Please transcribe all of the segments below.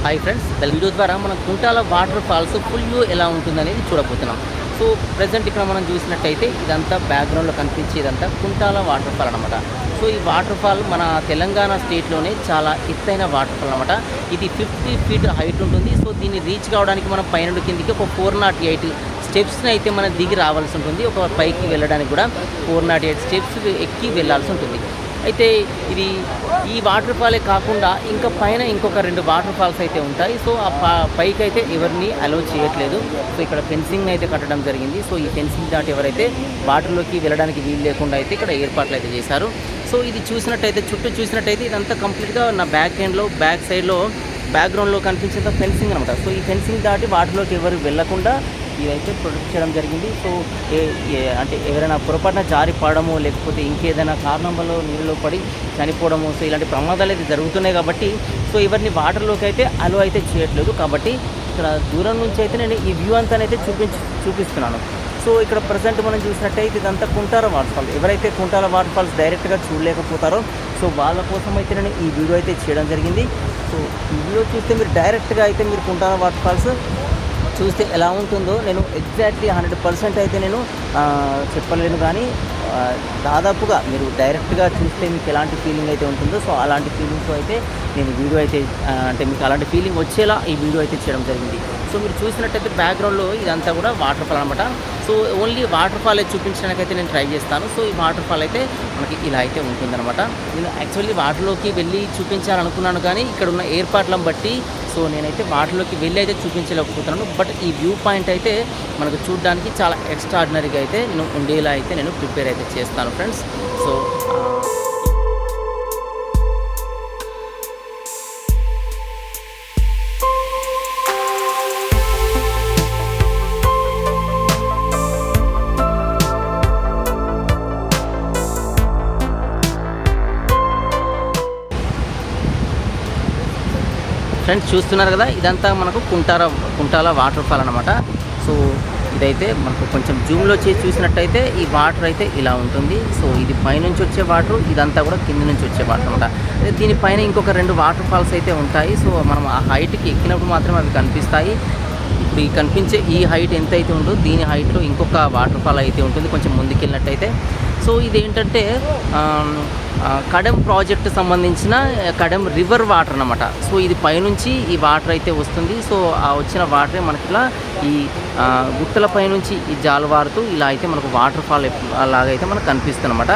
Hi friends, video ద్వారా మనం Kuntala water falls full view ఎలా ఉంటుందనేది చూడబోతున్నాం. సో ప్రజెంట్ ఇక్కడ మనం చూసినట్టయితే ఇదంతా బ్యాక్గ్రౌండ్లో కనిపించేదంతా కుంటాల వాటర్ ఫాల్ అనమాట. సో ఈ వాటర్ ఫాల్ మన తెలంగాణ స్టేట్లోనే చాలా ఎత్తైన వాటర్ ఫాల్ అనమాట. ఇది 50 ఫీట్ హైట్ ఉంటుంది. సో దీన్ని రీచ్ కావడానికి మనం పైనుండి కిందికి ఒక 408 స్టెప్స్ని అయితే మనం దిగి రావాల్సి ఉంటుంది. ఒక పైకి వెళ్ళడానికి కూడా 408 స్టెప్స్ ఎక్కి వెళ్ళాల్సి ఉంటుంది. అయితే ఇది ఈ వాటర్ ఫాలే కాకుండా ఇంకా పైన ఇంకొక 2 వాటర్ ఫాల్స్ అయితే ఉంటాయి. సో ఆ పైకి అయితే ఎవరిని అలౌ చేయట్లేదు. సో ఇక్కడ ఫెన్సింగ్ అయితే కట్టడం జరిగింది. సో ఈ ఫెన్సింగ్ దాటి ఎవరైతే వాటర్లోకి వెళ్ళడానికి వీలు లేకుండా అయితే ఇక్కడ ఏర్పాట్లు అయితే చేశారు. సో ఇది చూసినట్టయితే చుట్టూ చూసినట్టయితే ఇదంతా కంప్లీట్గా నా బ్యాక్ సైడ్లో బ్యాక్గ్రౌండ్లో కనిపించేంత ఫెన్సింగ్ అనమాట. సో ఈ ఫెన్సింగ్ దాటి వాటర్లోకి ఎవరు వెళ్లకుండా ఇదైతే ప్రొటెక్ట్ చేయడం జరిగింది. సో అంటే ఎవరైనా పొరపాటున జారి పడడము లేకపోతే ఇంకేదైనా కారణం వల్ల నీళ్ళలో పడి చనిపోవడము, సో ఇలాంటి ప్రమాదాలు అయితే జరుగుతున్నాయి. కాబట్టి సో ఎవరిని వాటర్లోకి అయితే అలో అయితే చేయట్లేదు. కాబట్టి ఇక్కడ దూరం నుంచి అయితే నేను ఈ వ్యూ అంతా అయితే చూపిస్తున్నాను. సో ఇక్కడ ప్రజెంట్ మనం చూసినట్టయితే ఇదంతా కుంటాల వాటర్ ఫాల్స్. ఎవరైతే కుంటాల వాటర్ ఫాల్స్ డైరెక్ట్గా చూడలేకపోతారో సో వాళ్ళ కోసం అయితే నేను ఈ వీడియో అయితే చేయడం జరిగింది. సో ఈ వీడియో చూస్తే మీరు డైరెక్ట్గా అయితే మీరు కుంటాల వాటర్ ఫాల్స్ చూస్తే ఎలా ఉంటుందో నేను ఎగ్జాక్ట్లీ 100% అయితే నేను చెప్పలేను. కానీ దాదాపుగా మీరు డైరెక్ట్గా చూస్తే మీకు ఎలాంటి ఫీలింగ్ అయితే ఉంటుందో సో అలాంటి ఫీలింగ్తో అయితే నేను వీడియో అయితే అంటే మీకు అలాంటి ఫీలింగ్ వచ్చేలా ఈ వీడియో అయితే చేయడం జరిగింది. సో మీరు చూసినట్టయితే బ్యాక్గ్రౌండ్లో ఇదంతా కూడా వాటర్ ఫాల్ అనమాట. సో ఓన్లీ వాటర్ ఫాల్ అయితే చూపించడానికి అయితే నేను ట్రై చేస్తాను. సో ఈ వాటర్ ఫాల్ అయితే మనకి ఇలా అయితే ఉంటుందన్నమాట. నేను యాక్చువల్లీ వాటర్లోకి వెళ్ళి చూపించాలనుకున్నాను, కానీ ఇక్కడ ఉన్న ఏర్పాట్లను బట్టి సో నేనైతే వాటర్లోకి వెళ్ళి అయితే చూపించలేకపోతున్నాను. బట్ ఈ వ్యూ పాయింట్ అయితే మనకు చూడడానికి చాలా ఎక్స్ట్రాడినరీగా అయితే నేను ఉండేలా అయితే నేను ప్రిపేర్ అయితే చేస్తాను ఫ్రెండ్స్. సో ఫ్రెండ్స్ చూస్తున్నారు కదా, ఇదంతా మనకు కుంటాల వాటర్ ఫాల్ అనమాట. సో ఇదైతే మనకు కొంచెం జూమ్లో చేసి చూసినట్టయితే ఈ వాటర్ అయితే ఇలా ఉంటుంది. సో ఇది పైనుంచి వచ్చే వాటర్, ఇదంతా కూడా కింద నుంచి వచ్చే వాటర్ అనమాట. దీనిపైన ఇంకొక 2 వాటర్ ఫాల్స్ అయితే ఉంటాయి. సో మనం ఆ హైట్కి ఎక్కినప్పుడు మాత్రమే అవి కనిపిస్తాయి. ఇప్పుడు ఈ కనిపించే ఈ హైట్ ఎంత అయితే ఉందో దీని హైట్లో ఇంకొక వాటర్ ఫాల్ అయితే ఉంటుంది కొంచెం ముందుకెళ్ళినట్టయితే. సో ఇదేంటంటే కడెం ప్రాజెక్ట్ సంబంధించిన కడెం రివర్ వాటర్ అన్నమాట. సో ఇది పైనుంచి ఈ వాటర్ అయితే వస్తుంది. సో ఆ వచ్చిన వాటరే మనకి ఇలా ఈ గుట్టల పైనుంచి ఈ జాలువారుతూ ఇలా అయితే మనకు వాటర్ ఫాల్ లాగైతే మనకు కనిపిస్తుంది అన్నమాట.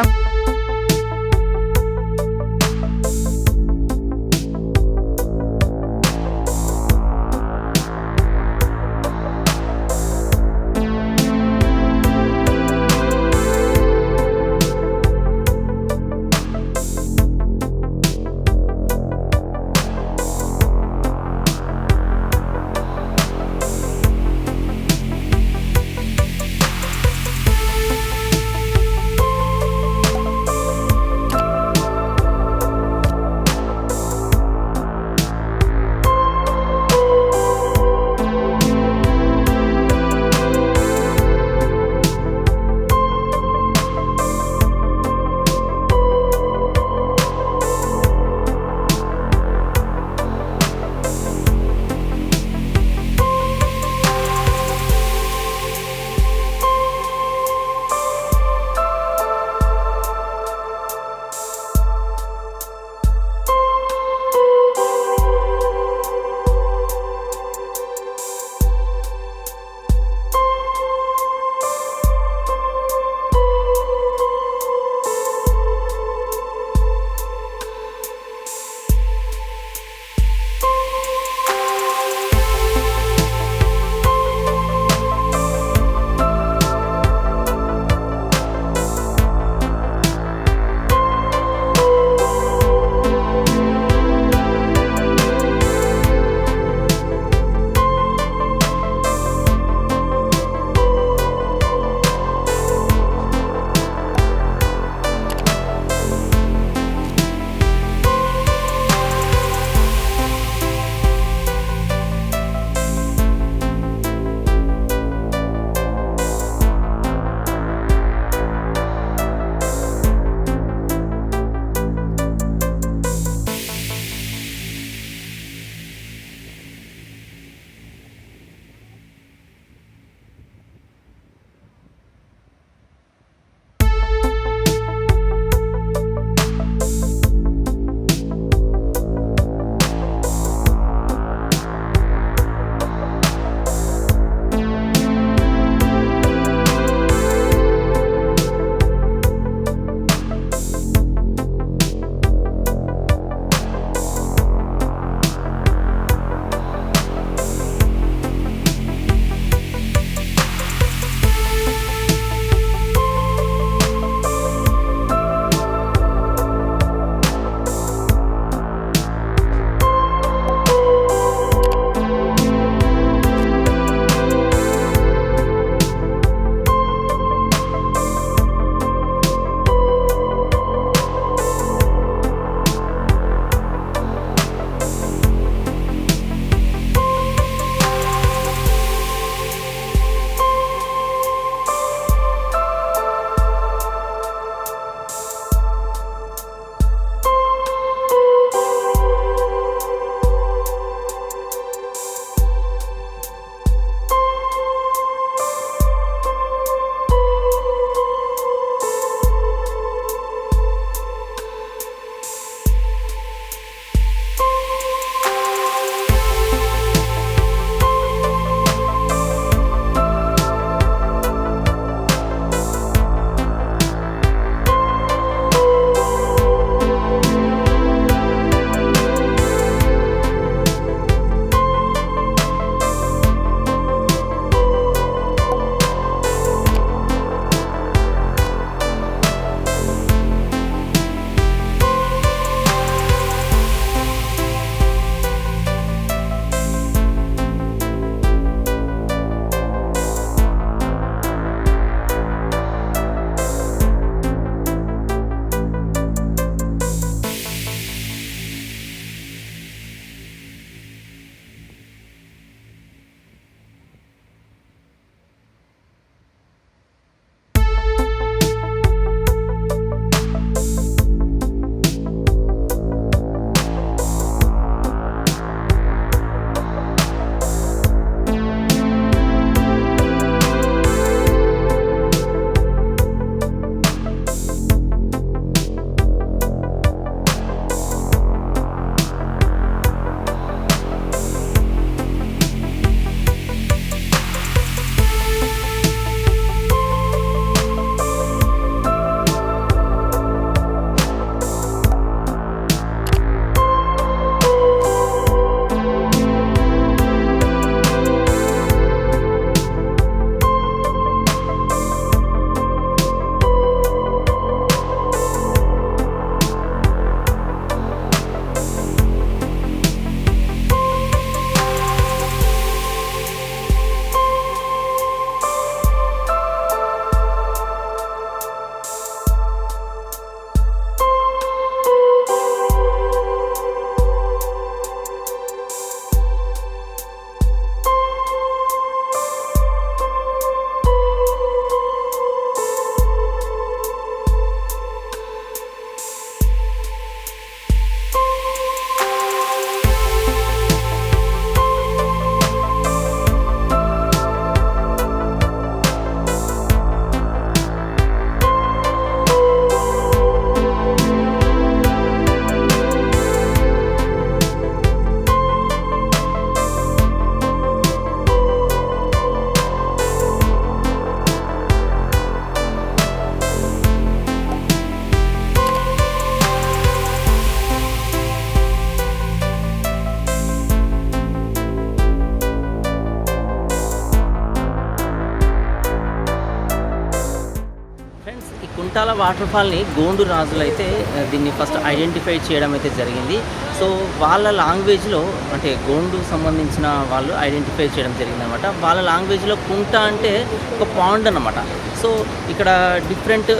ఫ్రెండ్స్, ఈ కుంటాల వాటర్ఫాల్ని గోండు రాజులు అయితే దీన్ని ఫస్ట్ ఐడెంటిఫై చేయడం అయితే జరిగింది. సో వాళ్ళ లాంగ్వేజ్లో అంటే గోండు సంబంధించిన వాళ్ళు ఐడెంటిఫై చేయడం జరిగిందనమాట. వాళ్ళ లాంగ్వేజ్లో కుంట అంటే ఒక పాండ్ అనమాట. సో ఇక్కడ డిఫరెంట్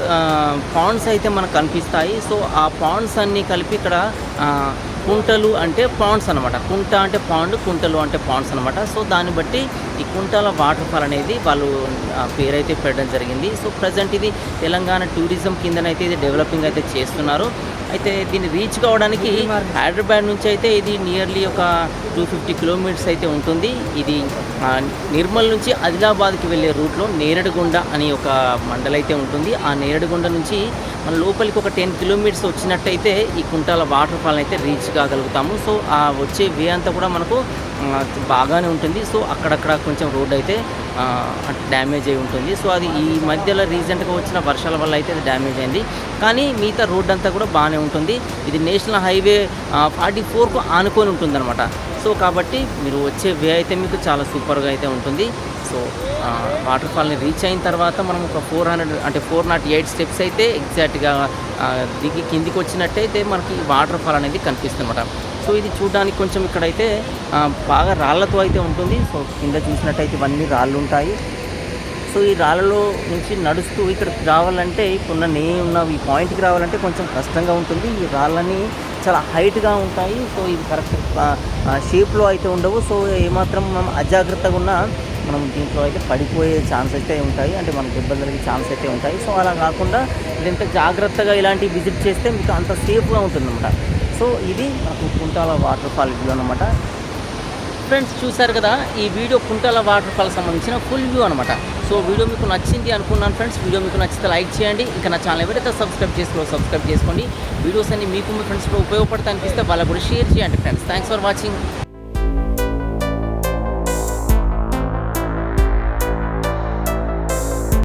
పాండ్స్ అయితే మనకు కనిపిస్తాయి. సో ఆ పాండ్స్ అన్నీ కలిపి ఇక్కడ కుంటలు అంటే పాండ్స్ అనమాట. కుంట అంటే పాండ్, కుంటలు అంటే పాండ్స్ అనమాట. సో దాన్ని బట్టి ఈ కుంటాల వాటర్ఫాల్ అనేది వాళ్ళు పేరైతే పెట్టడం జరిగింది. సో ప్రజెంట్ ఇది తెలంగాణ టూరిజం కిందనైతే ఇది డెవలపింగ్ అయితే చేస్తున్నారు. అయితే దీన్ని రీచ్ కావడానికి హైదరాబాద్ నుంచి అయితే ఇది నియర్లీ ఒక 250 కిలోమీటర్స్ అయితే ఉంటుంది. ఇది నిర్మల్ నుంచి ఆదిలాబాద్కి వెళ్ళే రూట్లో నేరడిగొండ అని ఒక మండలం అయితే ఉంటుంది. ఆ నేరడిగొండ నుంచి మన లోపలికి ఒక 10 కిలోమీటర్స్ వచ్చినట్టయితే ఈ కుంటాల వాటర్ఫాల్ అయితే రీచ్ కాగలుగుతాము. సో ఆ వచ్చే వే అంతా కూడా మనకు బాగానే ఉంటుంది. సో అక్కడక్కడ కొంచెం రోడ్ అయితే డ్యామేజ్ అయి ఉంటుంది. సో అది ఈ మధ్యలో రీసెంట్గా వచ్చిన వర్షాల వల్ల అయితే అది డ్యామేజ్ అయింది. కానీ మిగతా రోడ్ అంతా కూడా బాగానే ఉంటుంది. ఇది నేషనల్ హైవే 44కు ఆనుకొని ఉంటుందన్నమాట. సో కాబట్టి మీరు వచ్చే వే అయితే మీకు చాలా సూపర్గా అయితే ఉంటుంది. సో వాటర్ఫాల్ని రీచ్ అయిన తర్వాత మనం ఒక 408 స్టెప్స్ అయితే ఎగ్జాక్ట్గా దిగి కిందికి వచ్చినట్టయితే మనకి వాటర్ఫాల్ అనేది కనిపిస్తుంది అన్నమాట. సో ఇది చూడడానికి కొంచెం ఇక్కడైతే బాగా రాళ్లతో అయితే ఉంటుంది. సో కింద చూసినట్టయితే ఇవన్నీ రాళ్ళు ఉంటాయి. సో ఈ రాళ్ళలో నుంచి నడుస్తూ ఇక్కడికి రావాలంటే ఇప్పుడున్న ఉన్న ఈ పాయింట్కి రావాలంటే కొంచెం కష్టంగా ఉంటుంది. ఈ రాళ్ళని చాలా హైట్గా ఉంటాయి. సో ఇది కరెక్ట్ షేప్లో అయితే ఉండవు. సో ఏమాత్రం మనం అజాగ్రత్తగా ఉన్నా మనం దీంట్లో అయితే పడిపోయే ఛాన్స్ అయితే ఉంటాయి. అంటే మనకు దెబ్బలు కలిగే ఛాన్స్ అయితే ఉంటాయి. సో అలా కాకుండా ఎంత జాగ్రత్తగా ఇలాంటివి విజిట్ చేస్తే మీకు అంత సేఫ్గా ఉంటుందన్నమాట. సో ఇది మనకు కుంటాల వాటర్ఫాల్ వ్యూ అనమాట. ఫ్రెండ్స్, చూసారు కదా, ఈ వీడియో కుంటాల వాటర్ఫాల్ సంబంధించిన ఫుల్ వ్యూ అనమాట. సో వీడియో మీకు నచ్చింది అనుకున్నాను ఫ్రెండ్స్. వీడియో మీకు నచ్చితే లైక్ చేయండి. ఇంకా నా ఛానల్ ఎవరైతే సబ్స్క్రైబ్ చేసుకోండి. వీడియోస్ అన్ని మీకు మీ ఫ్రెండ్స్ కూడా ఉపయోగపడతా అనిపిస్తే వాళ్ళకు కూడా షేర్ చేయండి ఫ్రెండ్స్. Thanks for watching.